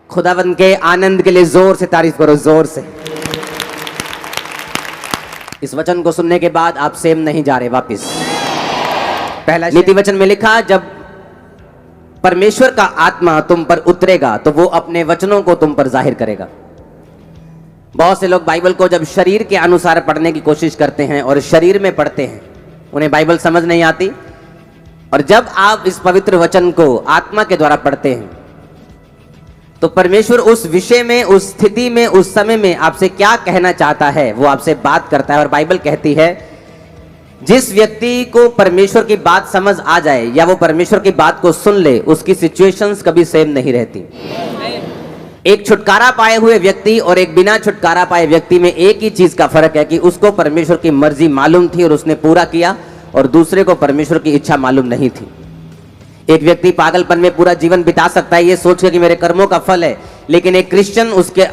खुदावंद के आनंद के लिए जोर से तारीफ करो, जोर से। इस वचन को सुनने के बाद आप सेम नहीं जा रहे वापिस। पहला नीति वचन में लिखा, जब परमेश्वर का आत्मा तुम पर उतरेगा तो वो अपने वचनों को तुम पर जाहिर करेगा। बहुत से लोग बाइबल को जब शरीर के अनुसार पढ़ने की कोशिश करते हैं और शरीर में पढ़ते हैं, उन्हें बाइबल समझ नहीं आती। और जब आप इस पवित्र वचन को आत्मा के द्वारा पढ़ते हैं तो परमेश्वर उस विषय में, उस स्थिति में, उस समय में आपसे क्या कहना चाहता है वो आपसे बात करता है। और बाइबल कहती है जिस व्यक्ति को परमेश्वर की बात समझ आ जाए या वो परमेश्वर की बात को सुन ले, उसकी सिचुएशंस कभी सेम नहीं रहती। एक छुटकारा पाए हुए व्यक्ति और एक बिना छुटकारा पाए व्यक्ति में एक ही चीज का फर्क है कि उसको परमेश्वर की मर्जी मालूम थी और उसने पूरा किया, और दूसरे को परमेश्वर की इच्छा मालूम नहीं थी। एक व्यक्ति पागलपन में पूरा जीवन बिता सकता है ये सोच के कि मेरे कर्मों का फल है, लेकिन एक क्रिश्चियन उसके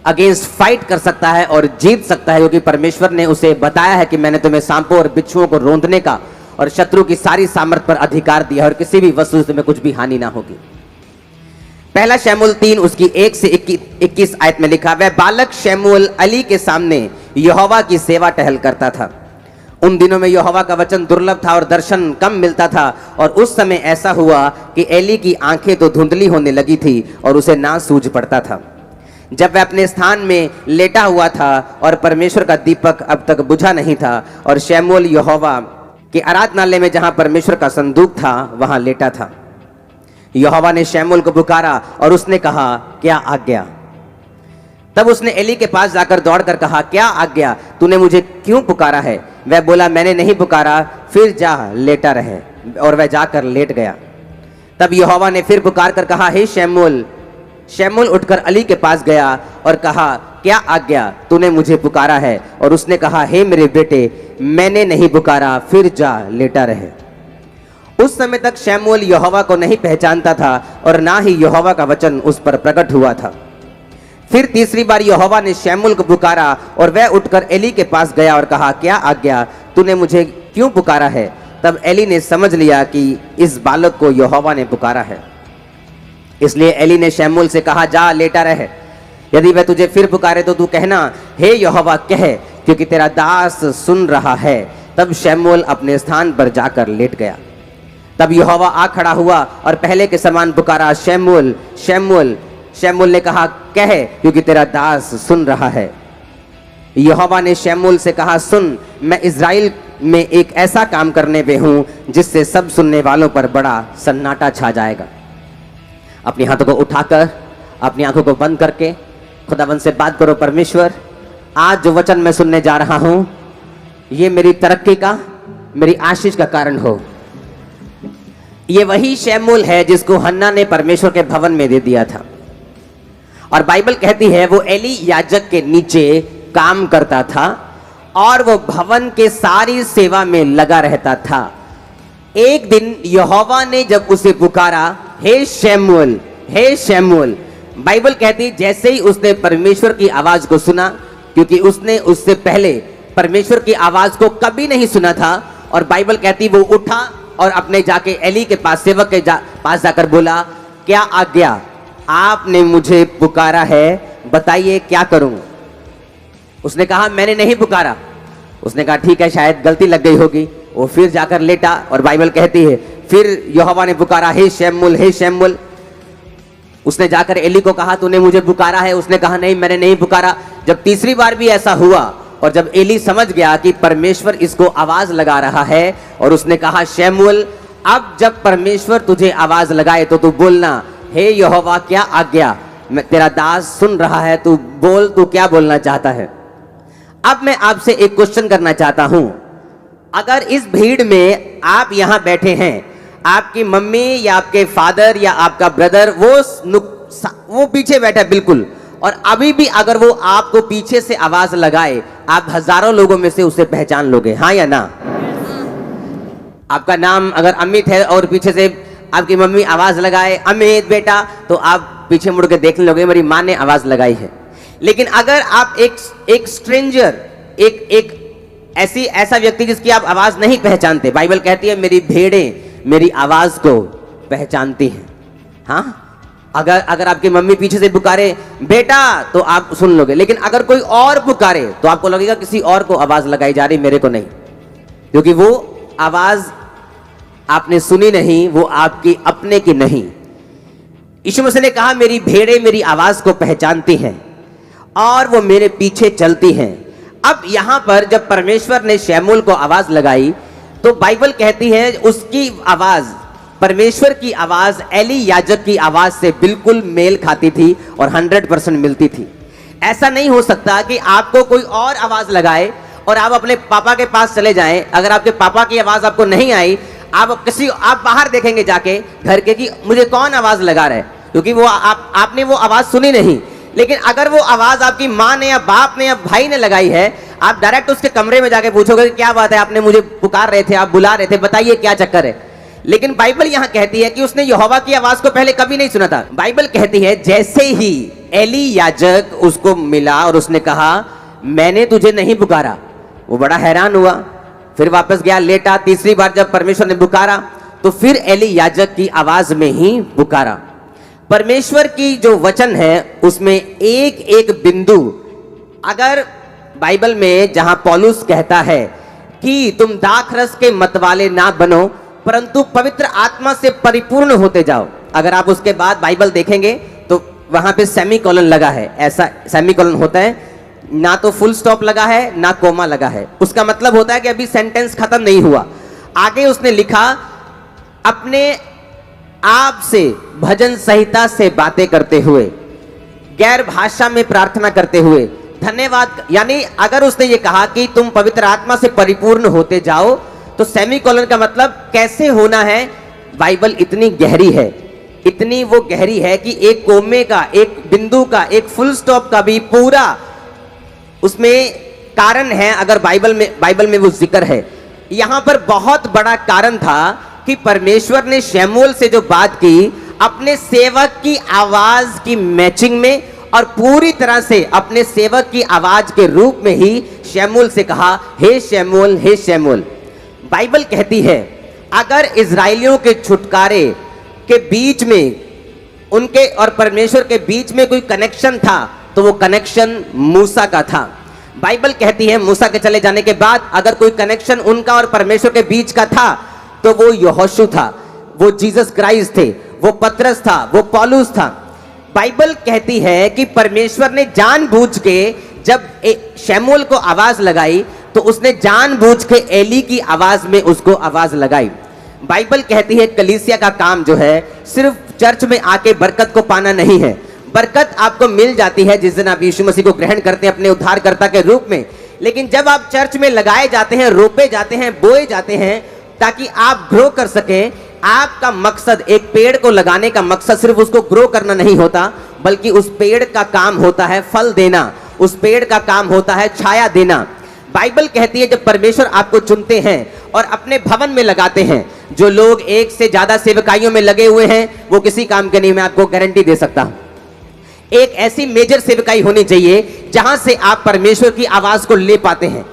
अगेंस्ट फाइट कर सकता है और जीत सकता है, क्योंकि परमेश्वर ने उसे बताया है कि मैंने तुम्हें सांपों और बिच्छुओं को रौंदने का और शत्रु की सारी सामर्थ पर अधिकार दिया और किसी भी वस्तु से तुम्हें कुछ भी हानि ना होगी। पहला शमूएल 3 उसकी 1 से 21 आयत में लिखा, वह बालक शमूएल अली के सामने यहोवा की सेवा टहल करता था। उन दिनों में यहोवा का वचन दुर्लभ था और दर्शन कम मिलता था। और उस समय ऐसा हुआ कि एली की आंखें तो धुंधली होने लगी थी और उसे ना सूझ पड़ता था। जब वह अपने स्थान में लेटा हुआ था और परमेश्वर का दीपक अब तक बुझा नहीं था, और शमूएल यहोवा के आराधनालय में जहां परमेश्वर का संदूक था वहां लेटा था। यहोवा ने शमूएल को पुकारा और उसने कहा, क्या आज्ञा? तब उसने एली के पास जाकर दौड़कर कहा, क्या आज्ञा? तूने मुझे क्यों पुकारा है? वह बोला, मैंने नहीं पुकारा, फिर जा लेटा रहे। और वह जाकर लेट गया। तब यहोवा ने फिर पुकार कर कहा, हे शमूएल। शमूएल उठकर अली के पास गया और कहा, क्या आज्ञा? तूने मुझे पुकारा है। और उसने कहा, हे मेरे बेटे, मैंने नहीं पुकारा, फिर जा लेटा रहे। उस समय तक शमूएल यहोवा को नहीं पहचानता था और ना ही यहोवा का वचन उस पर प्रकट हुआ था। फिर तीसरी बार यहोवा ने शमूएल को पुकारा और वह उठकर एली के पास गया और कहा, क्या आज्ञा? तूने मुझे क्यों पुकारा है? तब एली ने समझ लिया कि इस बालक को यहोवा ने पुकारा है। इसलिए एली ने शमूएल से कहा, जा लेटा रहे। यदि वह तुझे फिर पुकारे तो तू कहना, हे यहोवा कह, क्योंकि तेरा दास सुन रहा है। तब शमूएल अपने स्थान पर जाकर लेट गया। तब यहोवा आ खड़ा हुआ और पहले के समान पुकारा, शमूएल, शमूएल। शमूएल ने कहा, कह, क्योंकि तेरा दास सुन रहा है। यहोवा ने शमूएल से कहा, सुन, मैं इज़राइल में एक ऐसा काम करने पे हूं जिससे सब सुनने वालों पर बड़ा सन्नाटा छा जाएगा। अपनी हाथों को उठाकर, अपनी आंखों को बंद करके खुदावंद से बात करो, परमेश्वर, आज जो वचन मैं सुनने जा रहा हूं ये मेरी तरक्की का, मेरी आशीष का कारण हो। ये वही शमूएल है जिसको हन्ना ने परमेश्वर के भवन में दे दिया था। और बाइबल कहती है वो एली याजक के नीचे काम करता था और वो भवन के सारी सेवा में लगा रहता था। एक दिन यहोवा ने जब उसे पुकारा, हे शमूएल, हे शमूएल। बाइबल कहती जैसे ही उसने परमेश्वर की आवाज को सुना, क्योंकि उसने उससे पहले परमेश्वर की आवाज को कभी नहीं सुना था, और बाइबल कहती वो उठा और अपने जाके एली के पास, सेवक के पास जाकर बोला, क्या आज्ञा? आपने मुझे पुकारा है, बताइए क्या करूं? उसने कहा, मैंने नहीं पुकारा। उसने कहा, ठीक है, शायद गलती लग गई होगी। वो फिर जाकर लेटा और बाइबल कहती है फिर यहोवा ने पुकारा, हे शमूएल, हे शमूएल। उसने जाकर एली को कहा, तूने मुझे पुकारा है? उसने कहा, नहीं, मैंने नहीं पुकारा। जब तीसरी बार भी ऐसा हुआ और जब एली समझ गया कि परमेश्वर इसको आवाज लगा रहा है, और उसने कहा, शमूएल, अब जब परमेश्वर तुझे आवाज लगाए तो तू बोलना, हे यहोवा, क्या आज्ञा? मैं तेरा दास सुन रहा है, तू बोल, तू क्या बोलना चाहता है? अब मैं आपसे एक क्वेश्चन करना चाहता हूं। अगर इस भीड़ में आप यहां बैठे हैं, आपकी मम्मी या आपके फादर या आपका ब्रदर वो पीछे बैठा है बिल्कुल, और अभी भी अगर वो आपको पीछे से आवाज लगाए, आप हजारों लोगों में से उसे पहचान लोगे, हाँ या ना? आपका नाम अगर अमित है और पीछे से आपकी मम्मी आवाज लगाए, अमित बेटा, तो आप पीछे मुड़ के देखने लोगे, मेरी माँ ने आवाज लगाई है। लेकिन अगर आप एक स्ट्रेंजर, एक ऐसा व्यक्ति जिसकी आप आवाज नहीं पहचानते, बाइबल कहती है मेरी भेड़ें मेरी आवाज को पहचानती हैं। हाँ, अगर आपकी मम्मी पीछे से पुकारे बेटा तो आप सुन लोगे, लेकिन अगर कोई और पुकारे तो आपको लगेगा किसी और को आवाज लगाई जा रही, मेरे को नहीं, क्योंकि वो आवाज आपने सुनी नहीं, वो आपकी अपने की नहीं। यीशु मसीह ने कहा मेरी भेड़ें मेरी आवाज को पहचानती हैं और वो मेरे पीछे चलती हैं। अब यहां पर जब परमेश्वर ने शमूएल को आवाज लगाई तो बाइबल कहती है उसकी आवाज, परमेश्वर की आवाज एली याजक की आवाज से बिल्कुल मेल खाती थी और 100% मिलती थी। ऐसा नहीं हो सकता कि आपको कोई और आवाज लगाए और आप अपने पापा के पास चले जाएं, अगर आपके पापा की आवाज आपको नहीं आई, आप बाहर देखेंगे जाके घर के कि मुझे कौन आवाज लगा रहा है, क्योंकि वो आपने वो आवाज सुनी नहीं। लेकिन अगर वो आवाज आपकी माँ ने या बाप ने या भाई ने लगाई है, आप डायरेक्ट उसके कमरे में जाके पूछोगे क्या बात है, आपने मुझे पुकार रहे थे, आप बुला रहे थे, बताइए क्या चक्कर है। लेकिन बाइबल यहां कहती है कि उसने यहोवा की आवाज को पहले कभी नहीं सुना था। बाइबल कहती है जैसे ही एली याजक उसको मिला और उसने कहा मैंने तुझे नहीं पुकारा, वो बड़ा हैरान हुआ, फिर वापस गया, लेटा। तीसरी बार जब परमेश्वर ने पुकारा तो फिर एली याजक की आवाज में ही पुकारा। परमेश्वर की जो वचन है उसमें एक एक बिंदु, अगर बाइबल में जहां पौलुस कहता है कि तुम दाखरस के मतवाले ना बनो परंतु पवित्र आत्मा से परिपूर्ण होते जाओ, अगर आप उसके बाद बाइबल देखेंगे तो वहां पे सेमीकोलन लगा है, ऐसा सेमीकोलन होता है, ना तो फुल स्टॉप लगा है ना कोमा लगा है। उसका मतलब होता है कि अभी सेंटेंस खत्म नहीं हुआ। आगे उसने लिखा अपने आप से भजन संहिता से बातें करते हुए, गैर भाषा में प्रार्थना करते हुए, धन्यवाद। यानी अगर उसने ये कहा कि तुम पवित्र आत्मा से परिपूर्ण होते जाओ तो सेमीकोलन का मतलब कैसे होना है। बाइबल इतनी गहरी है, इतनी वो गहरी है कि एक कोमे का, एक बिंदु का, एक फुल स्टॉप का भी पूरा उसमें कारण है। अगर बाइबल में वो जिक्र है, यहां पर बहुत बड़ा कारण था कि परमेश्वर ने शमूएल से जो बात की अपने सेवक की आवाज की मैचिंग में और पूरी तरह से अपने सेवक की आवाज के रूप में ही शमूएल से कहा हे शमूएल, हे शमूएल। बाइबल कहती है अगर इजराइलियों के छुटकारे के बीच में उनके और परमेश्वर के बीच में कोई कनेक्शन था तो वो कनेक्शन मूसा का था। बाइबल कहती है मूसा के चले जाने के बाद अगर कोई कनेक्शन उनका और परमेश्वर के बीच का था तो वो यहोशू था, वो जीसस क्राइस्ट थे, वो पतरस था, वो पौलुस था। बाइबल कहती है कि परमेश्वर ने जानबूझ के जब शमूएल को आवाज लगाई तो उसने जानबूझ के एली की आवाज में उसको आवाज लगाई। बाइबल कहती है कलीसिया का काम जो है सिर्फ चर्च में आके बरकत को पाना नहीं है। बरकत आपको मिल जाती है जिस दिन आप यीशु मसीह को ग्रहण करते हैं अपने उद्धारकर्ता के रूप में, लेकिन जब आप चर्च में लगाए जाते हैं, रोपे जाते हैं, बोए जाते हैं ताकि आप ग्रो कर सकें। आपका मकसद, एक पेड़ को लगाने का मकसद सिर्फ उसको ग्रो करना नहीं होता, बल्कि उस पेड़ का काम होता है फल देना, उस पेड़ का काम होता है छाया देना। बाइबल कहती है जब परमेश्वर आपको चुनते हैं और अपने भवन में लगाते हैं, जो लोग एक से ज्यादा सेवकाइयों में लगे हुए हैं वो किसी काम के नहीं, मैं आपको गारंटी दे सकता हूं। एक ऐसी मेजर सेवकाई होनी चाहिए जहां से आप परमेश्वर की आवाज को ले पाते हैं,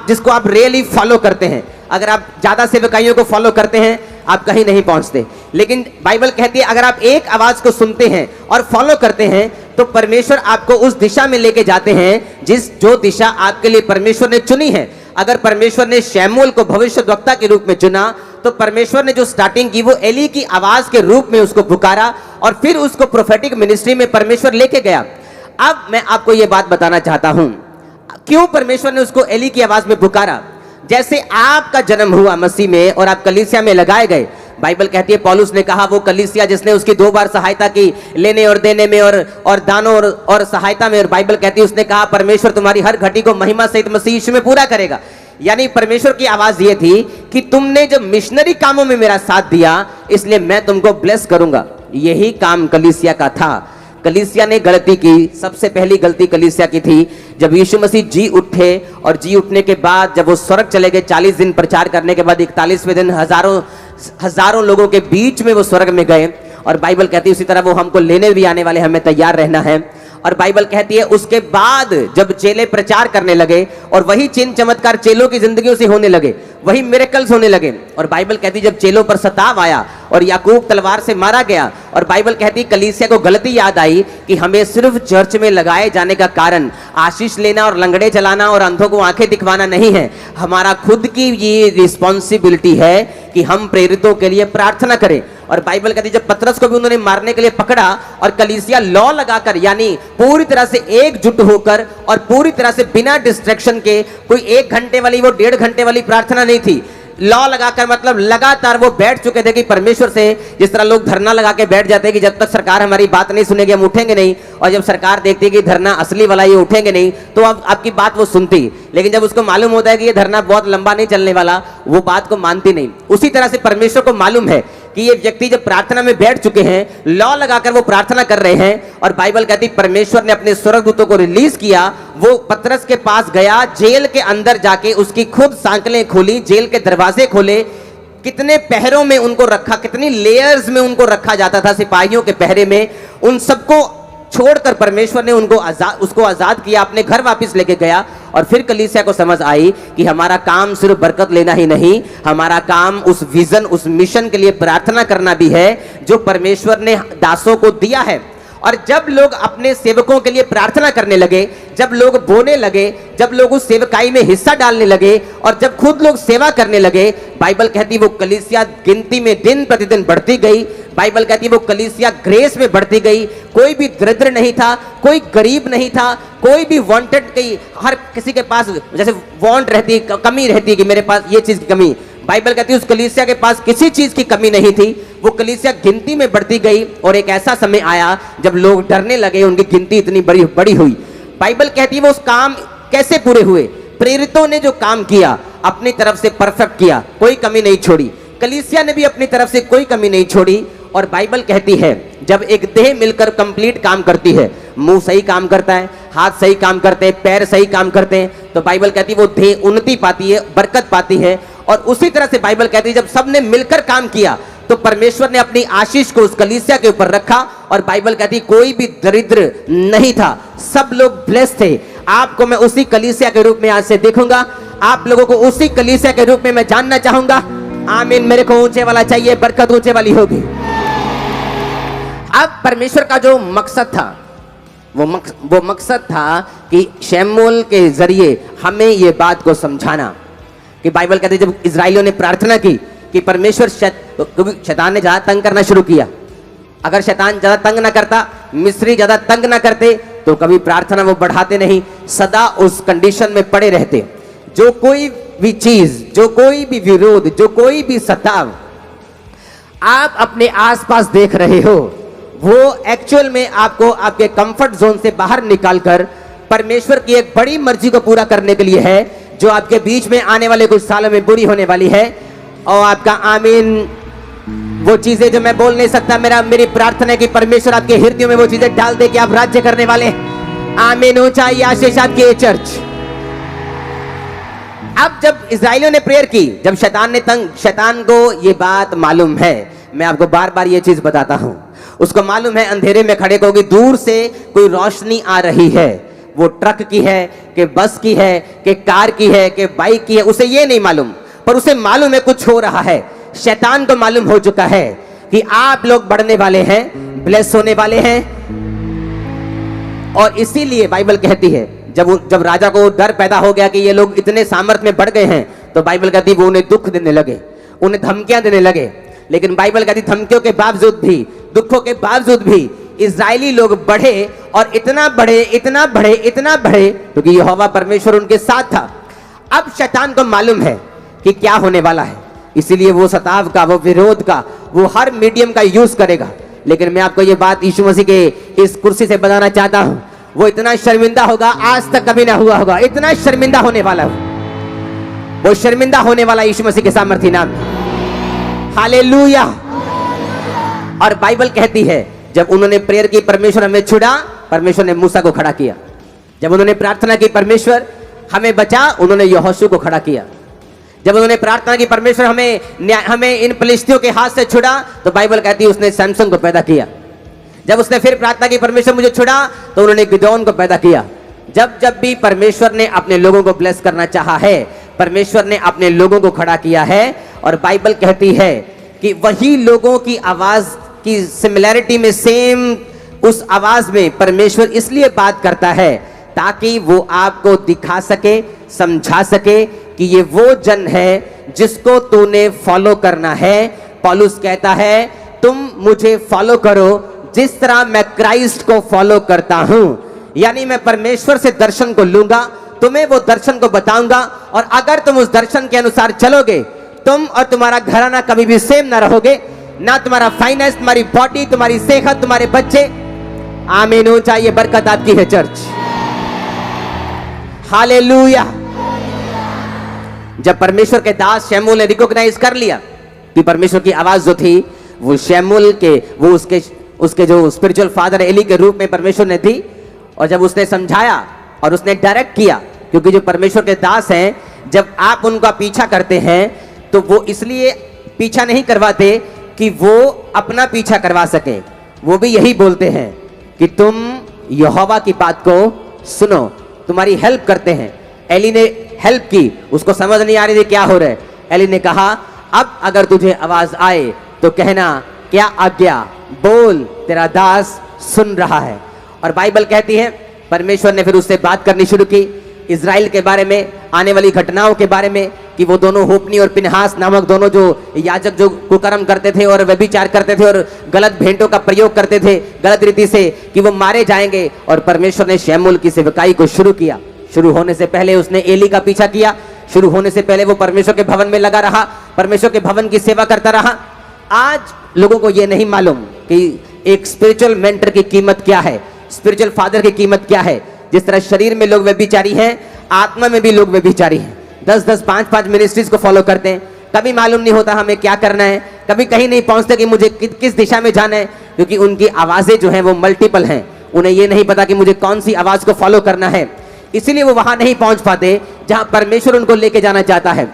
जिसको आप रियली फॉलो करते हैं। अगर आप ज्यादा सेवकाइयों को फॉलो करते हैं आप कहीं नहीं पहुंचते, लेकिन बाइबल कहती है अगर आप एक आवाज को सुनते हैं और फॉलो करते हैं तो परमेश्वर आपको उस दिशा में लेके जाते हैं जो दिशा आपके लिए परमेश्वर ने चुनी है। अगर परमेश्वर ने शमूएल को भविष्यद्वक्ता के रूप में चुना तो परमेश्वर ने जो स्टार्टिंग की वो एली की आवाज के रूप में उसको पुकारा और फिर उसको प्रोफेटिक मिनिस्ट्री में परमेश्वर लेके गया। अब मैं आपको यह बात बताना चाहता हूं क्यों परमेश्वर ने उसको एली की आवाज में पुकारा। जैसे आपका जन्म हुआ मसीह में और आप कलीसिया में लगाए गए, बाइबल कहती है पौलुस ने कहा वो कलीसिया जिसने उसकी 2 बार सहायता की लेने और देने में और दानों और सहायता में, और बाइबल कहती है उसने कहा परमेश्वर तुम्हारी हर घटी को महिमा सहित मसीह यीशु में पूरा करेगा। यानी परमेश्वर की आवाज ये थी कि तुमने जब मिशनरी कामों में मेरा साथ दिया इसलिए मैं तुमको ब्लेस करूंगा। यही काम कलीसिया का था। कलीसिया ने गलती की, सबसे पहली गलती कलीसिया की थी जब यीशु मसीह जी उठे और जी उठने के बाद जब वो स्वर्ग चले गए, 40 दिन प्रचार करने के बाद 41वें दिन हजारों लोगों के बीच में वो स्वर्ग में गए। और बाइबल कहती है उसी तरह वो हमको लेने भी आने वाले, हमें तैयार रहना है। और बाइबल कहती है उसके बाद जब चेले प्रचार करने लगे और वही चिन्ह चमत्कार चेलों की जिंदगियों से होने लगे, वही मिरेकल्स होने लगे। और बाइबल कहती है जब चेलों पर सताव आया और याकूब तलवार से मारा गया। और बाइबल कहती कलीसिया को गलती याद आई कि हमें सिर्फ चर्च में लगाए जाने का कारण आशीष लेना और लंगड़े चलाना और अंधों को आंखें दिखवाना नहीं है। हमारा खुद की ये रिस्पॉन्सिबिलिटी है कि हम प्रेरितों के लिए प्रार्थना करें। और बाइबल कहती जब पतरस को भी उन्होंने मारने के लिए पकड़ा और कलीसिया लॉ लगाकर यानी पूरी तरह से एकजुट होकर और पूरी तरह से बिना डिस्ट्रैक्शन के, कोई 1 घंटे वाली वो 1.5 घंटे वाली प्रार्थना नहीं थी। लॉ लगाकर मतलब लगातार वो बैठ चुके थे कि परमेश्वर से, जिस तरह लोग धरना लगा के बैठ जाते हैं कि जब तक सरकार हमारी बात नहीं सुनेगी हम उठेंगे नहीं, और जब सरकार देखती है कि धरना असली वाला ये उठेंगे नहीं तो अब आपकी बात वो सुनती, लेकिन जब उसको मालूम होता है कि ये धरना बहुत लंबा नहीं चलने वाला, वो बात को मानती नहीं। उसी तरह से परमेश्वर को मालूम है कि ये व्यक्ति जब प्रार्थना में बैठ चुके हैं, लॉ लगाकर वो प्रार्थना कर रहे हैं, और बाइबल कहती परमेश्वर ने अपने स्वर्गदूतों को रिलीज किया। वो पतरस के पास गया, जेल के अंदर जाके उसकी खुद सांकलें खोली, जेल के दरवाजे खोले, कितने पहरों में उनको रखा, कितनी लेयर्स में उनको रखा जाता था सिपाहियों के पहरे में, उन सबको छोड़कर परमेश्वर ने उसको आजाद किया, अपने घर वापस लेके गया। और फिर कलीसिया को समझ आई कि हमारा काम सिर्फ बरकत लेना ही नहीं, हमारा काम उस विजन, उस मिशन के लिए प्रार्थना करना भी है जो परमेश्वर ने दासों को दिया है। और जब लोग अपने सेवकों के लिए प्रार्थना करने लगे, जब लोग बोने लगे, जब लोग उस सेवकाई में हिस्सा डालने लगे और जब खुद लोग सेवा करने लगे, बाइबल कहती वो कलीसिया गिनती में दिन प्रतिदिन बढ़ती गई। बाइबल कहती वो कलीसिया ग्रेस में बढ़ती गई। कोई भी दरिद्र नहीं था, कोई गरीब नहीं था, कोई भी वांटेड की, हर किसी के पास जैसे वांट रहती, कमी रहती कि मेरे पास ये चीज की कमी, बाइबल कहती है उस कलीसिया के पास किसी चीज की कमी नहीं थी। वो कलीसिया गिनती में बढ़ती गई और एक ऐसा समय आया जब लोग डरने लगे, उनकी गिनती इतनी बड़ी हुई। बाइबल कहती है वो उस काम कैसे पूरे हुए, प्रेरितों ने जो काम किया अपनी तरफ से परफेक्ट किया, कोई कमी नहीं छोड़ी। कलीसिया ने भी अपनी तरफ से कोई कमी नहीं छोड़ी। और बाइबल कहती है जब एक देह मिलकर कंप्लीट काम करती है, मुंह सही काम करता है, हाथ सही काम करते हैं, पैर सही काम करते हैं, तो बाइबल कहती है वो देह उन्नति पाती है, बरकत पाती है। और उसी तरह से बाइबल कहती है जब सबने मिलकर काम किया तो परमेश्वर ने अपनी आशीष को उस कलीसिया के ऊपर रखा। और बाइबल कहती है कोई भी दरिद्र नहीं था, सब लोग ब्लेस्ड थे। आपको मैं उसी कलीसिया के रूप में आज से देखूंगा, आप लोगों को उसी कलीसिया के रूप में मैं जानना चाहूंगा। आमीन। मेरे को ऊंचे वाला चाहिए, बरकत ऊंचे वाली होगी। अब परमेश्वर का जो मकसद था वो मकसद था कि शमूएल के जरिए हमें ये बात को समझाना कि बाइबल कहते जब इजराइलियों ने प्रार्थना की कि परमेश्वर, क्योंकि शैतान ने ज्यादा तंग करना शुरू किया, अगर शैतान ज्यादा तंग ना करता, मिस्री ज्यादा तंग ना करते तो कभी प्रार्थना वो बढ़ाते नहीं, सदा उस कंडीशन में पड़े रहते। जो कोई भी चीज, जो कोई भी विरोध, जो कोई भी सताव आप अपने आसपास देख रहे हो, वो एक्चुअल में आपको आपके कंफर्ट जोन से बाहर निकालकर परमेश्वर की एक बड़ी मर्जी को पूरा करने के लिए है, जो आपके बीच में आने वाले कुछ सालों में बुरी होने वाली है। और आपका आमीन। वो चीजें जो मैं बोल नहीं सकता, मेरी प्रार्थना है कि परमेश्वर आपके हृदयों में वो चीजें डाल दे कि आप राज्य करने वाले। आमीन। ऊंचाई आशीष आपकी ये चर्च। अब जब इजराइलियों ने प्रेयर की, जब शैतान को ये बात मालूम है, मैं आपको बार बार ये चीज बताता हूं, उसको मालूम है अंधेरे में खड़े होगी, दूर से कोई रोशनी आ रही है, वो ट्रक की है कि बस की है कि कार की है कि बाइक की है, उसे ये नहीं मालूम, पर उसे मालूम है कुछ हो रहा है। शैतान को मालूम हो चुका है कि आप लोग बढ़ने वाले हैं, ब्लेस होने वाले हैं। और इसीलिए बाइबल कहती है जब राजा को डर पैदा हो गया कि ये लोग इतने सामर्थ्य में बढ़ गए हैं, तो बाइबल कहती है वो उन्हें दुख देने लगे, उन्हें धमकियां देने लगे। लेकिन बाइबल कहती धमकियों के बावजूद भी, दुखों के बावजूद भी इजरायली लोग बढ़े और इतना बढ़े क्योंकि यहोवा परमेश्वर उनके साथ था। अब शैतान को मालूम है कि क्या होने वाला है, इसीलिए वो सताव का, वो विरोध का, वो हर मीडियम का यूज करेगा। लेकिन मैं आपको ये बात यीशु मसीह के इस कुर्सी से बताना चाहता हूं, वो इतना शर्मिंदा होगा आज तक कभी ना हुआ होगा, इतना शर्मिंदा होने वाला हो, वो शर्मिंदा होने वाला यीशु मसीह के सामर्थी नाम। हालेलुया। और बाइबल कहती है जब उन्होंने प्रेयर की, परमेश्वर हमें छुड़ा, परमेश्वर ने मूसा को खड़ा किया। जब उन्होंने प्रार्थना की परमेश्वर हमें बचा, उन्होंने यहोशू को खड़ा किया। जब उन्होंने प्रार्थना की परमेश्वर हमें इन फिलिस्तियों के हाथ से छुड़ा, तो बाइबल कहती है उसने सैमसन को पैदा किया। जब उसने फिर प्रार्थना की परमेश्वर मुझे छुड़ा, तो उन्होंने गिदोन को पैदा किया। जब भी परमेश्वर ने अपने लोगों को ब्लेस करना चाहा है, परमेश्वर ने अपने लोगों को खड़ा किया है। और बाइबल कहती है कि वही लोगों की आवाज की सिमिलैरिटी में सेम उस आवाज में परमेश्वर इसलिए बात करता है ताकि वो आपको दिखा सके, समझा सके कि ये वो जन है जिसको तूने फॉलो करना है। पौलुस कहता है तुम मुझे फॉलो करो जिस तरह मैं क्राइस्ट को फॉलो करता हूं। यानी मैं परमेश्वर से दर्शन को लूंगा, तुम्हें वो दर्शन को बताऊंगा, और अगर तुम उस दर्शन के अनुसार चलोगे, तुम और तुम्हारा घराना कभी भी सेम ना रहोगे, ना तुम्हारा फाइनेंस, तुम्हारी बॉडी, तुम्हारी सेहत, तुम्हारे बच्चे। आमीन हो चाहिए, बरकत आपकी है चर्च। हालेलुया। जब परमेश्वर के दास शमूएल ने रिकॉग्नाइज कर लिया कि परमेश्वर की आवाज जो थी वो शमूएल के, वो उसके जो स्पिरिचुअल फादर एली के रूप में परमेश्वर ने दी, और जब उसने समझाया और उसने डायरेक्ट किया, क्योंकि जो परमेश्वर के दास हैं जब आप उनका पीछा करते हैं तो वो इसलिए पीछा नहीं करवाते कि वो अपना पीछा करवा सके, वो भी यही बोलते हैं कि तुम यहोवा की बात को सुनो, तुम्हारी हेल्प करते हैं। एली ने हेल्प की, उसको समझ नहीं आ रही थी क्या हो रहा है। एली ने कहा अब अगर तुझे आवाज आए तो कहना क्या आज्ञा, बोल, तेरा दास सुन रहा है। और बाइबल कहती है परमेश्वर ने फिर उससे बात करनी शुरू की इज़राइल के बारे में, आने वाली घटनाओं के बारे में, कि वो दोनों होपनी और पिनहास नामक दोनों जो याजक जो कुकर्म करते थे और व्यभिचार करते थे और गलत भेंटों का प्रयोग करते थे गलत रीति से, कि वो मारे जाएंगे। और परमेश्वर ने शमूएल की सेवकाई को शुरू किया। शुरू होने से पहले उसने एली का पीछा किया, शुरू होने से पहले वो परमेश्वर के भवन में लगा रहा, परमेश्वर के भवन की सेवा करता रहा। आज लोगों को ये नहीं मालूम कि एक स्पिरिचुअल मेंटर की कीमत क्या है, स्पिरिचुअल फादर की कीमत क्या है। जिस तरह शरीर में लोग व्यभिचारी हैं, आत्मा में भी लोग व्यभिचारी हैं। 10-10, 5-5 मिनिस्ट्रीज को फॉलो करते हैं, कभी मालूम नहीं होता हमें क्या करना है, कभी कहीं नहीं पहुंचते कि मुझे किस दिशा में जाना है, क्योंकि उनकी आवाजें जो हैं वो मल्टीपल हैं। उन्हें ये नहीं पता कि मुझे कौन सी आवाज को फॉलो करना है, इसीलिए वो वहां नहीं पहुंच पाते जहां परमेश्वर उनको लेके जाना चाहता है।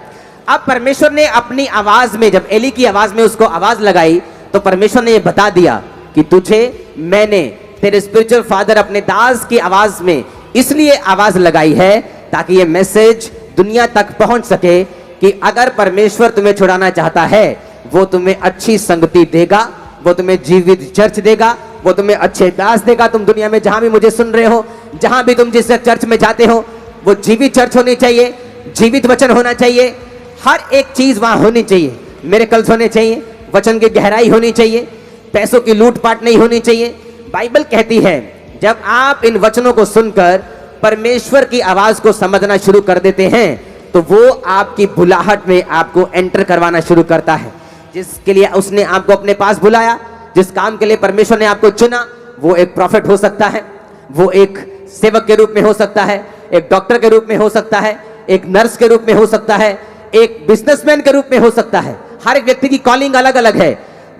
अब परमेश्वर ने अपनी आवाज में, जब एली की आवाज में उसको आवाज लगाई, तो परमेश्वर ने ये बता दिया कि तुझे मैंने तेरे स्पिरिचुअल फादर अपने दास की आवाज में इसलिए आवाज लगाई है ताकि ये मैसेज दुनिया तक पहुंच सके कि अगर परमेश्वर तुम्हें छुड़ाना चाहता है, वो तुम्हें अच्छी संगति देगा, वो तुम्हें जीवित चर्च देगा, वो तुम्हें अच्छे दास देगा। तुम दुनिया में जहां भी मुझे सुन रहे हो, जहां भी तुम जिस चर्च में जाते हो, वो जीवित चर्च होनी चाहिए, जीवित वचन होना चाहिए, हर एक चीज वहां होनी चाहिए। मिरेकल्स होने चाहिए, वचन की गहराई होनी चाहिए, पैसों की लूटपाट नहीं होनी चाहिए। बाइबल कहती है जब आप इन वचनों को सुनकर परमेश्वर की आवाज को समझना शुरू कर देते हैं तो वो आपकी बुलाहट में आपको एंटर करवाना शुरू करता है। जिसके लिए उसने आपको अपने पास बुलाया, जिस काम के लिए परमेश्वर ने आपको चुना, वो एक प्रॉफिट हो सकता है, वो एक सेवक के रूप में हो सकता है, एक डॉक्टर के रूप में हो सकता है, एक नर्स के रूप में हो सकता है, एक बिजनेसमैन के रूप में हो सकता है। हर एक व्यक्ति की कॉलिंग अलग अलग है।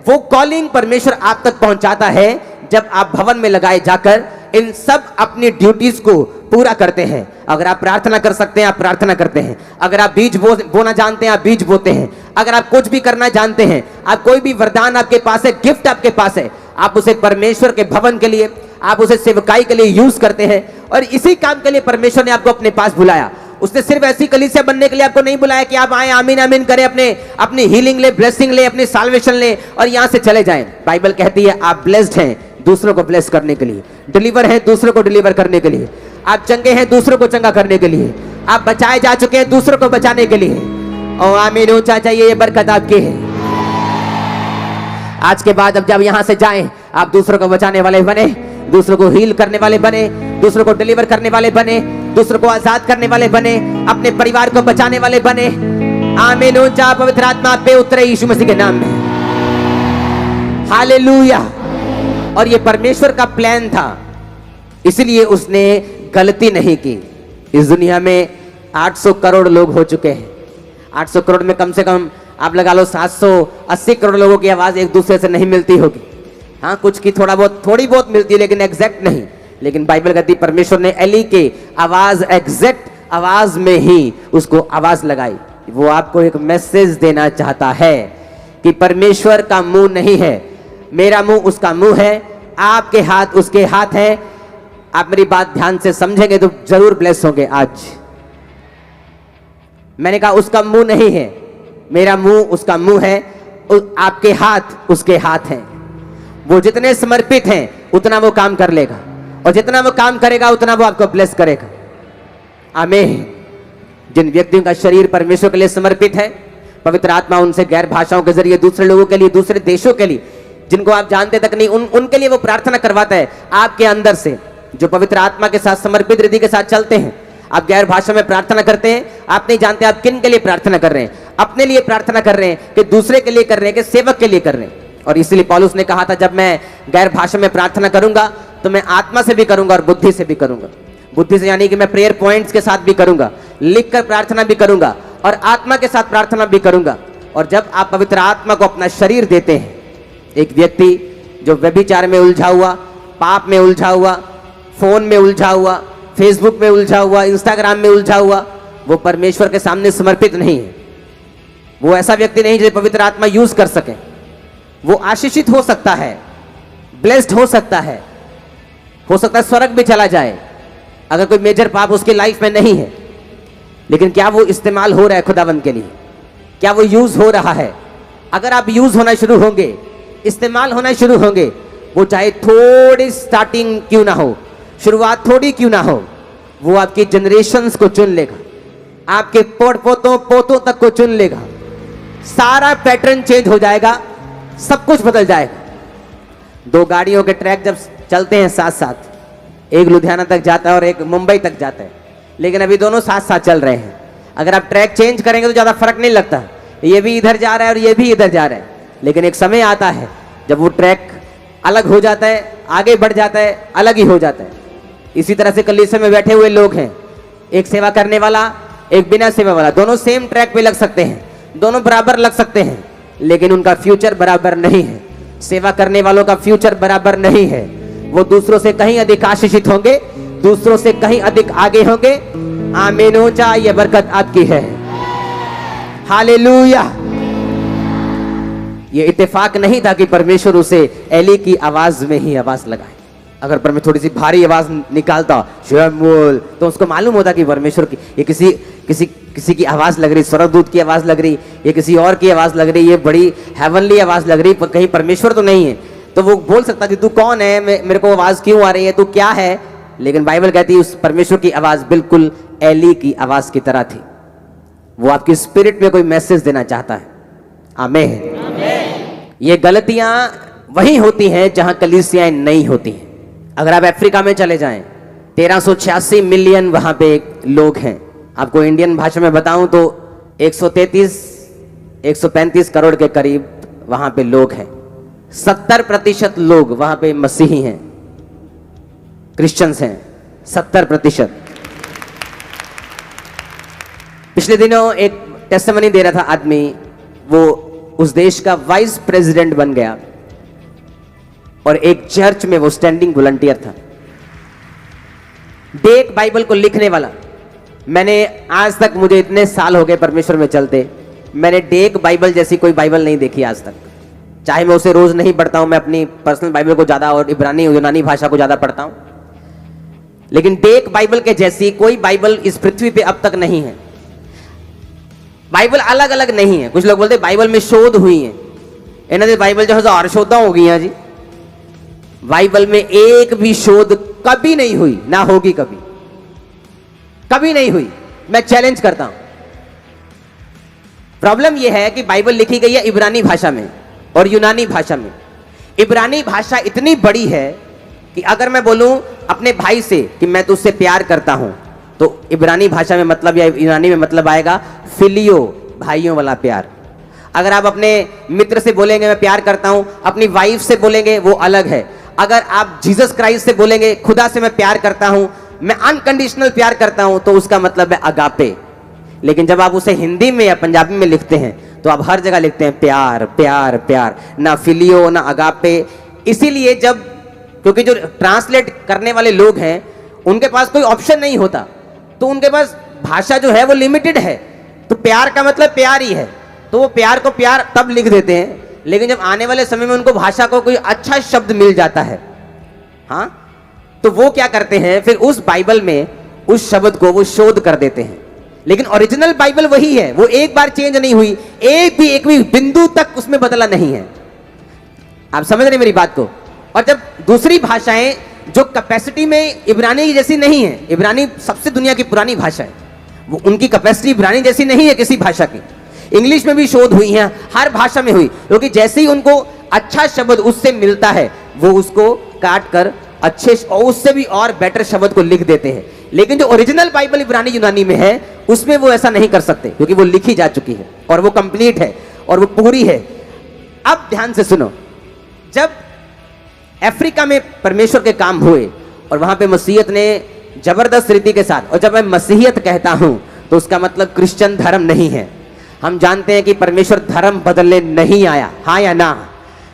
वो कॉलिंग परमेश्वर आप तक पहुंचाता है जब आप भवन में लगाए जाकर इन सब अपनी ड्यूटीज को पूरा करते हैं। अगर आप प्रार्थना कर सकते हैं, आप प्रार्थना करते हैं। अगर आप बीज बोना जानते हैं, आप बीज बोते हैं। अगर आप कुछ भी करना जानते हैं, आप कोई भी वरदान आपके पास है, गिफ्ट आपके पास है, आप उसे परमेश्वर के भवन के लिए, आप उसे सेवकाई के लिए यूज करते हैं। और इसी काम के लिए परमेश्वर ने आपको अपने पास बुलाया। उसने सिर्फ ऐसी कलीसिया बनने के लिए आपको नहीं बुलाया कि आप आए, आमीन आमीन करें, अपनी हीलिंग ले, ब्लेसिंग ले, अपनी साल्वेशन ले और यहां से चले जाएं। बाइबल कहती है आप ब्लेस्ड हैं दूसरों को ब्लेस करने के लिए, डिलीवर हैं दूसरों को डिलीवर करने के लिए, आप चंगे हैं दूसरों को चंगा करने के लिए, आप बचाए जा चुके हैं दूसरों को बचाने के लिए। और आमीन ऊंचा चाहिए, ये बरकत आपकी है। आज के बाद अब जब यहां से जाएं, आप दूसरों को बचाने वाले बने, दूसरों को हील करने वाले बने, दूसरों को डिलीवर करने वाले बने, दूसरों को आजाद करने वाले बने, अपने परिवार को बचाने वाले बने। आमीन ऊंचा, पवित्र आत्मा पे उतरे यीशु मसीह के नाम में। हालेलुया। और ये परमेश्वर का प्लान था, इसलिए उसने गलती नहीं की। इस दुनिया में 800 करोड़ लोग हो चुके हैं। 800 करोड़ में कम से कम आप लगा लो 780 करोड़ लोगों की आवाज एक दूसरे से नहीं मिलती होगी। हाँ, कुछ की थोड़ी बहुत मिलती है, लेकिन एग्जैक्ट नहीं। लेकिन बाइबल कहती परमेश्वर ने एली के आवाज, एग्जैक्ट आवाज में ही उसको आवाज लगाई। वो आपको एक मैसेज देना चाहता है कि परमेश्वर का मुंह नहीं है, मेरा मुंह उसका मुंह है, आपके हाथ उसके हाथ है। आप मेरी बात ध्यान से समझेंगे तो जरूर ब्लेस होंगे। आज मैंने कहा उसका मुंह नहीं है, मेरा मुंह उसका मुंह है, आपके हाथ उसके हाथ हैं। वो जितने समर्पित हैं उतना वो काम कर लेगा, और जितना वो काम करेगा उतना वो आपको ब्लेस करेगा। आमीन। जिन व्यक्तियों का शरीर परमेश्वर के लिए समर्पित है, पवित्र आत्मा उनसे गैर भाषाओं के जरिए दूसरे लोगों के लिए, दूसरे देशों के लिए, जिनको आप जानते तक नहीं, उनके लिए वो प्रार्थना करवाता है आपके अंदर से। जो पवित्र आत्मा के साथ समर्पित रीति के साथ चलते हैं, आप गैर भाषा में प्रार्थना करते हैं, आप नहीं जानते आप किन के लिए प्रार्थना कर रहे हैं। अपने लिए प्रार्थना कर रहे हैं कि दूसरे के लिए कर रहे हैं, कि सेवक के लिए कर रहे हैं। और इसलिए पौलुस ने कहा था, जब मैं गैर भाषा में प्रार्थना करूंगा तो मैं आत्मा से भी करूंगा और बुद्धि से भी करूंगा। बुद्धि से यानी कि मैं प्रेयर पॉइंट्स के साथ भी करूंगा, लिखकर प्रार्थना भी करूंगा, और आत्मा के साथ प्रार्थना भी करूंगा। और जब आप पवित्र आत्मा को अपना शरीर देते हैं, एक व्यक्ति जो व्यभिचार में उलझा हुआ, पाप में उलझा हुआ, फोन में उलझा हुआ, फेसबुक में उलझा हुआ, इंस्टाग्राम में उलझा हुआ, वो परमेश्वर के सामने समर्पित नहीं है। वो ऐसा व्यक्ति नहीं जिसे पवित्र आत्मा यूज कर सके। वो आशीषित हो सकता है, ब्लेस्ड हो सकता है स्वर्ग भी चला जाए अगर कोई मेजर पाप उसकी लाइफ में नहीं है। लेकिन क्या वो इस्तेमाल हो रहा है खुदावंद के लिए? क्या वो यूज हो रहा है? अगर आप यूज होना शुरू होंगे, इस्तेमाल होना शुरू होंगे, वो चाहे थोड़ी स्टार्टिंग क्यों ना हो, शुरुआत थोड़ी क्यों ना हो, वो आपकी जनरेशंस को चुन लेगा, आपके पोतों तक को चुन लेगा। सारा पैटर्न चेंज हो जाएगा, सब कुछ बदल जाएगा। दो गाड़ियों के ट्रैक जब चलते हैं साथ साथ, एक लुधियाना तक जाता है और एक मुंबई तक जाता है, लेकिन अभी दोनों साथ साथ चल रहे हैं। अगर आप ट्रैक चेंज करेंगे तो ज़्यादा फर्क नहीं लगता, ये भी इधर जा रहा है और ये भी इधर जा रहा है। लेकिन एक समय आता है जब वो ट्रैक अलग हो जाता है, आगे बढ़ जाता है, अलग ही हो जाता है। इसी तरह से कलीसिया में बैठे हुए लोग हैं, एक सेवा करने वाला, एक बिना सेवा वाला, दोनों सेम ट्रैक पे लग सकते हैं, दोनों बराबर लग सकते हैं, लेकिन उनका फ्यूचर बराबर नहीं है। सेवा करने वालों का फ्यूचर बराबर नहीं है। वो दूसरों से कहीं अधिक आशीषित होंगे, दूसरों से कहीं अधिक आगे होंगे। आमीन हो जाए, ये बरकत आपकी है। हालेलुया। ये इत्तेफाक नहीं था कि परमेश्वर उसे एली की आवाज में ही आवाज लगाए। अगर परमेश्वर थोड़ी सी भारी आवाज निकालता शमूएल, तो उसको मालूम होता कि परमेश्वर की ये किसी की आवाज लग रही, स्वर्गदूत की आवाज लग रही, ये किसी और की आवाज लग रही, ये बड़ी हेवनली आवाज लग रही, कहीं परमेश्वर तो नहीं है। तो वो बोल सकता कि तू कौन है, मेरे को आवाज क्यों आ रही है, तू क्या है। लेकिन बाइबल कहती है उस परमेश्वर की आवाज बिल्कुल एली की आवाज की तरह थी। वो आपकी स्पिरिट में कोई मैसेज देना चाहता है। आमीन। ये गलतियां वही होती हैं जहां कलीसियाएं नहीं होती हैं। अगर आप अफ्रीका में चले जाएं, 1386 मिलियन वहां पे लोग हैं। आपको इंडियन भाषा में बताऊं तो 135 करोड़ के करीब वहां पे लोग हैं। 70% लोग वहां पे मसीही हैं, क्रिश्चियंस हैं, 70%। पिछले दिनों एक टेस्टिमनी दे रहा था आदमी, वो उस देश का वाइस प्रेसिडेंट बन गया और एक चर्च में वो स्टैंडिंग वॉलंटियर था। डेक बाइबल को लिखने वाला। मैंने आज तक, मुझे इतने साल हो गए परमेश्वर में चलते, मैंने डेक बाइबल जैसी कोई बाइबल नहीं देखी आज तक। चाहे मैं उसे रोज नहीं पढ़ता हूं, मैं अपनी पर्सनल बाइबल को ज्यादा और इब्रानी यूनानी भाषा को ज्यादा पढ़ता हूं, लेकिन डेक बाइबल के जैसी कोई बाइबल इस पृथ्वी पे अब तक नहीं है। बाइबल अलग अलग नहीं है। कुछ लोग बोलते बाइबल में शोध हुई है, इन्होंने बाइबल जो हजार शोधा हो गई हैं जी। बाइबल में एक भी शोध कभी नहीं हुई, ना होगी कभी, कभी नहीं हुई। मैं चैलेंज करता हूं। प्रॉब्लम यह है कि बाइबल लिखी गई है इब्रानी भाषा में और यूनानी भाषा में। इब्रानी भाषा इतनी बड़ी है कि अगर मैं बोलूं अपने भाई से कि मैं तुझसे प्यार करता हूं, तो इब्रानी भाषा में मतलब या यूनानी में मतलब आएगा फिलियो, भाइयों वाला प्यार। अगर आप अपने मित्र से बोलेंगे मैं प्यार करता हूं, अपनी वाइफ से बोलेंगे वो अलग है। अगर आप जीसस क्राइस्ट से बोलेंगे खुदा से मैं प्यार करता हूं, मैं अनकंडीशनल प्यार करता हूं, तो उसका मतलब है अगापे। लेकिन जब आप उसे हिंदी में या पंजाबी में लिखते हैं तो आप हर जगह लिखते हैं प्यार प्यार प्यार, ना फिलियो ना अगापे। इसीलिए क्योंकि जो ट्रांसलेट करने वाले लोग हैं उनके पास कोई ऑप्शन नहीं होता, तो उनके पास भाषा जो है वो लिमिटेड है। तो प्यार का मतलब प्यार ही है, तो वो प्यार को प्यार तब लिख देते हैं। लेकिन जब आने वाले समय में उनको भाषा को कोई अच्छा शब्द मिल जाता है, हाँ, तो वो क्या करते हैं, फिर उस बाइबल में उस शब्द को वो शोध कर देते हैं। लेकिन ओरिजिनल बाइबल वही है, वो एक बार चेंज नहीं हुई, एक भी बिंदु तक उसमें बदला नहीं है। आप समझ रहे मेरी बात को। और जब दूसरी भाषाएं जो कैपेसिटी में इब्रानी की जैसी नहीं है, इब्रानी सबसे दुनिया की पुरानी भाषा है, वो उनकी कैपेसिटी इब्रानी जैसी नहीं है किसी भाषा की। इंग्लिश में भी शोध हुई है, हर भाषा में हुई, क्योंकि जैसे ही उनको अच्छा शब्द उससे मिलता है वो उसको काट कर अच्छे और उससे भी और बेटर शब्द को लिख देते हैं। लेकिन जो ओरिजिनल बाइबल इब्रानी यूनानी में है उसमें वो ऐसा नहीं कर सकते, क्योंकि वो लिखी जा चुकी है और वो कंप्लीट है और वो पूरी है। अब ध्यान से सुनो, जब अफ्रीका में परमेश्वर के काम हुए और वहां पे मसीहत ने जबरदस्त रीति के साथ, और जब मैं मसीहत कहता हूं तो उसका मतलब क्रिश्चियन धर्म नहीं है। हम जानते हैं कि परमेश्वर धर्म बदलने नहीं आया, हाँ या ना?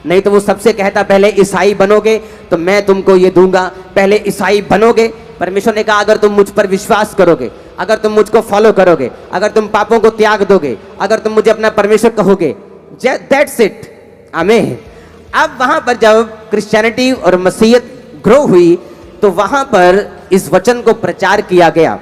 नहीं तो वो सबसे कहता पहले ईसाई बनोगे तो मैं तुमको ये दूंगा, पहले ईसाई बनोगे। परमेश्वर ने कहा अगर तुम मुझ पर विश्वास करोगे, अगर तुम मुझको फॉलो करोगे, अगर तुम पापों को त्याग दोगे, अगर तुम मुझे अपना परमेश्वर कहोगे, दैट्स इट, आमीन। अब वहां पर जब क्रिश्चियनिटी और मसीहत ग्रो हुई तो वहां पर इस वचन को प्रचार किया गया।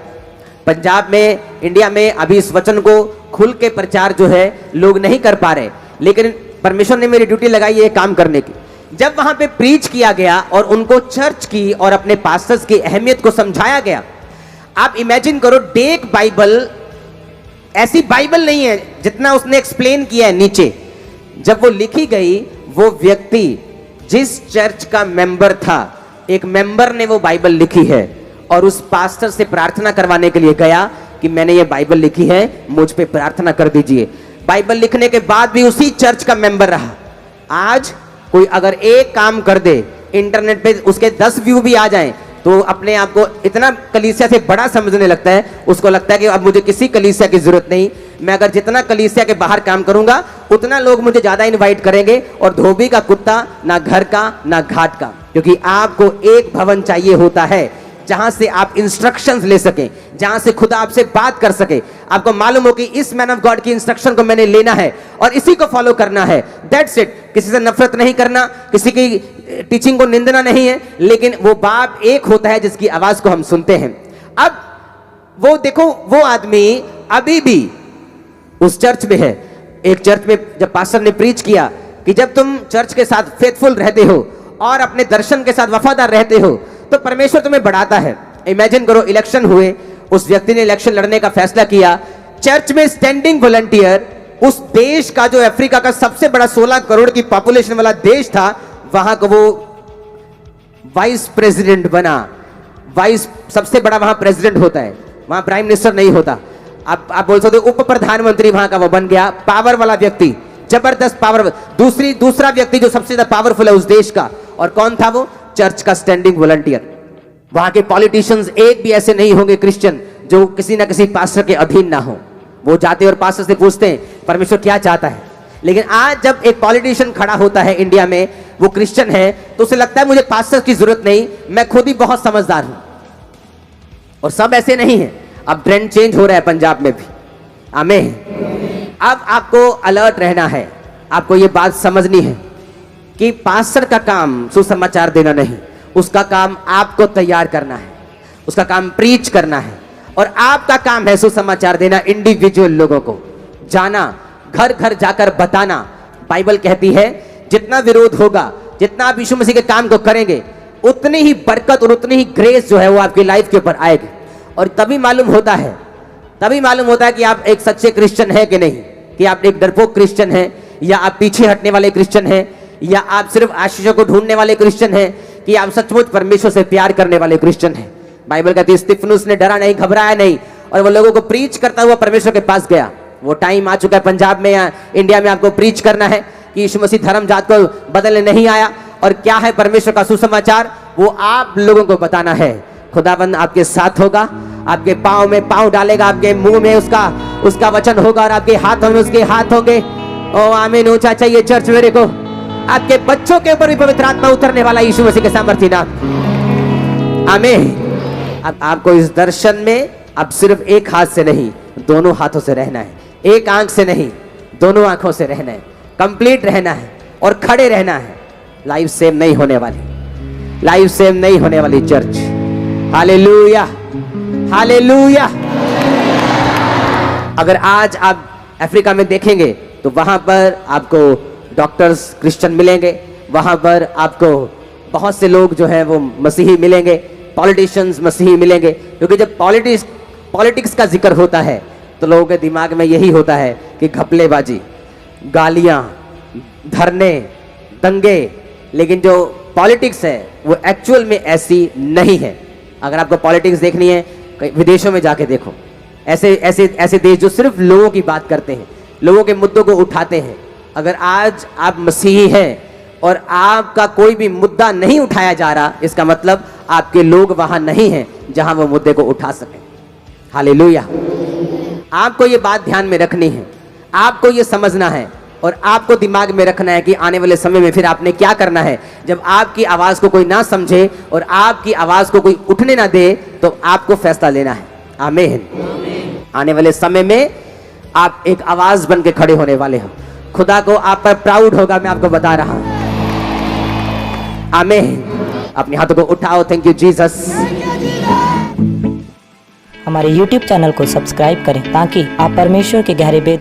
पंजाब में, इंडिया में अभी इस वचन को खुल के प्रचार जो है लोग नहीं कर पा रहे, लेकिन परमेश्वर ने मेरी ड्यूटी लगाई ये काम करने की। जब वहां पे प्रीच किया गया और उनको चर्च की और अपने पास्टर्स की अहमियत को समझाया गया। आप इमेजिन करो, डेक बाइबल ऐसी बाइबल नहीं है जितना उसने एक्सप्लेन किया है नीचे। जब वो लिखी गई, वो व्यक्ति जिस चर्च का मेंबर था, एक मेंबर ने वो बाइबल लिखी है और उस पास्टर से प्रार्थना करवाने के लिए गया कि मैंने ये बाइबल लिखी है, मुझ पे प्रार्थना कर दीजिए। बाइबल लिखने के बाद भी उसी चर्च का मेंबर रहा। आज कोई अगर एक काम कर दे, इंटरनेट पे उसके 10 व्यू भी आ जाएं, तो अपने आप को इतना कलीसिया से बड़ा समझने लगता है, उसको लगता है कि अब मुझे किसी कलीसिया की जरूरत नहीं, मैं अगर जितना कलीसिया के बाहर काम करूंगा उतना लोग मुझे ज्यादा इनवाइट करेंगे, और धोबी का कुत्ता ना घर का ना घाट का। क्योंकि आपको एक भवन चाहिए होता है जहां से आप इंस्ट्रक्शंस ले सकें, जहां से खुदा आपसे बात कर सके। आपको मालूम हो कि इस मैन ऑफ गॉड की इंस्ट्रक्शन को मैंने लेना है और इसी को फॉलो करना है, दैट्स इट। किसी से नफरत नहीं करना, किसी की टीचिंग को निंदना नहीं है, लेकिन वो बाप एक होता है जिसकी आवाज को हम सुनते हैं। अब वो देखो, वो आदमी अभी भी उस चर्च में है। एक चर्च में जब पास्टर ने प्रीच किया कि जब तुम चर्च के साथ फेथफुल रहते हो और अपने दर्शन के साथ वफादार रहते हो तो परमेश्वर तुम्हें बढ़ाता है। इमेजिन करो, इलेक्शन हुए, उस व्यक्ति ने इलेक्शन लड़ने का फैसला किया, चर्च में स्टैंडिंग वॉलंटियर, उस देश का जो अफ्रीका का सबसे बड़ा 16 करोड़ की पॉपुलेशन वाला देश था, वहां को वो वाइस प्रेसिडेंट बना। वाइस सबसे बड़ा वहां प्रेसिडेंट होता है, वहां प्राइम मिनिस्टर नहीं होता। आप बोल सकते हो उप प्रधानमंत्री वहां का वो बन गया, पावर वाला व्यक्ति, जबरदस्त पावर। दूसरा व्यक्ति जो सबसे ज्यादा पावरफुल है उस देश का, और कौन था वो? चर्च का स्टैंडिंग वॉलंटियर। वहां के पॉलिटिशियंस एक भी ऐसे नहीं होंगे क्रिश्चियन जो किसी ना किसी पास्टर के अधीन ना हो। वो जाते और पास्टर से पूछते हैं परमेश्वर क्या चाहता है। लेकिन आज जब एक पॉलिटिशियन खड़ा होता है इंडिया में, वो क्रिश्चियन है, तो उसे लगता है मुझे पास्टर की जरूरत नहीं, मैं खुद ही बहुत समझदार हूं। और सब ऐसे नहीं है, अब ट्रेंड चेंज हो रहा है पंजाब में भी, आमीन। अब आपको अलर्ट रहना है, आपको ये बात समझनी है कि पास्टर का काम सुसमाचार देना नहीं, उसका काम आपको तैयार करना है, उसका काम प्रीच करना है, और आपका काम है सुसमाचार देना, इंडिविजुअल लोगों को जाना, घर घर जाकर बताना। बाइबल कहती है जितना विरोध होगा, जितना आप यीशु मसीह के काम को करेंगे, उतनी ही बरकत और उतनी ही ग्रेस जो है वो आपकी लाइफ के ऊपर आएगी। और तभी मालूम होता है कि आप एक सच्चे क्रिश्चियन है कि नहीं, कि आप एक डरपोक क्रिश्चियन है, या आप पीछे हटने वाले क्रिश्चियन है, या आप सिर्फ आशीषों को ढूंढने वाले क्रिश्चियन है, कि आप सचमुच परमेश्वर से प्यार करने वाले क्रिश्चियन है। बाइबल कहती है स्तिफनुस ने डरा नहीं, घबराया नहीं, और वो लोगों को प्रीच करता हुआ परमेश्वर के पास गया। वो टाइम आ चुका है पंजाब में या इंडिया में आपको प्रीच करना है कि यीशु मसीह धर्म जात को बदलने नहीं आया, और क्या है परमेश्वर का सुसमाचार, वो आप लोगों को बताना है। खुदाबंद आपके साथ होगा, आपके पांव में पांव डालेगा, आपके मुंह में उसका वचन होगा, और आपके हाथों में उसके हाथ होंगे। ओ आमीन, ऊंचा चाहिए चर्च मेरे को। आपके बच्चों के ऊपर भी पवित्र आत्मा उतरने वाला यीशु मसीह के सामर्थ्य नाम, आमीन। अब आपको इस दर्शन में अब सिर्फ एक हाथ से नहीं, दोनों हाथों से रहना है, एक आंख से नहीं, दोनों आंखों से रहना है, कंप्लीट रहना है और खड़े रहना है। लाइफ सेम नहीं होने वाली, लाइफ सेम नहीं होने वाली चर्च। Hallelujah, hallelujah. अगर आज आप अफ्रीका में देखेंगे तो वहां पर आपको डॉक्टर्स क्रिश्चियन मिलेंगे, वहां पर आपको बहुत से लोग जो हैं वो मसीही मिलेंगे, पॉलिटिशियंस मसीही मिलेंगे, क्योंकि जब पॉलिटिक्स का जिक्र होता है तो लोगों के दिमाग में यही होता है कि घपलेबाजी, गालियां, धरने, दंगे। लेकिन जो पॉलिटिक्स है वो एक्चुअल में ऐसी नहीं है। अगर आपको पॉलिटिक्स देखनी है विदेशों में जाके देखो, ऐसे ऐसे ऐसे देश जो सिर्फ लोगों की बात करते हैं, लोगों के मुद्दों को उठाते हैं। अगर आज आप मसीही हैं और आपका कोई भी मुद्दा नहीं उठाया जा रहा, इसका मतलब आपके लोग वहां नहीं हैं जहां वो मुद्दे को उठा सकें। हालेलुया। आपको ये बात ध्यान में रखनी है, आपको ये समझना है और आपको दिमाग में रखना है कि आने वाले समय में फिर आपने क्या करना है। जब आपकी आवाज को कोई ना समझे और आपकी आवाज को कोई उठने ना दे तो आपको फैसला लेना है। आमीन। आने वाले समय में आप एक आवाज बन के खड़े होने वाले हो। खुदा को आप पर प्राउड होगा, मैं आपको बता रहा हूं। आमीन। अपने हाथों को उठाओ। Thank you Jesus. हमारे YouTube चैनल को सब्सक्राइब करें ताकि आप परमेश्वर के गहरे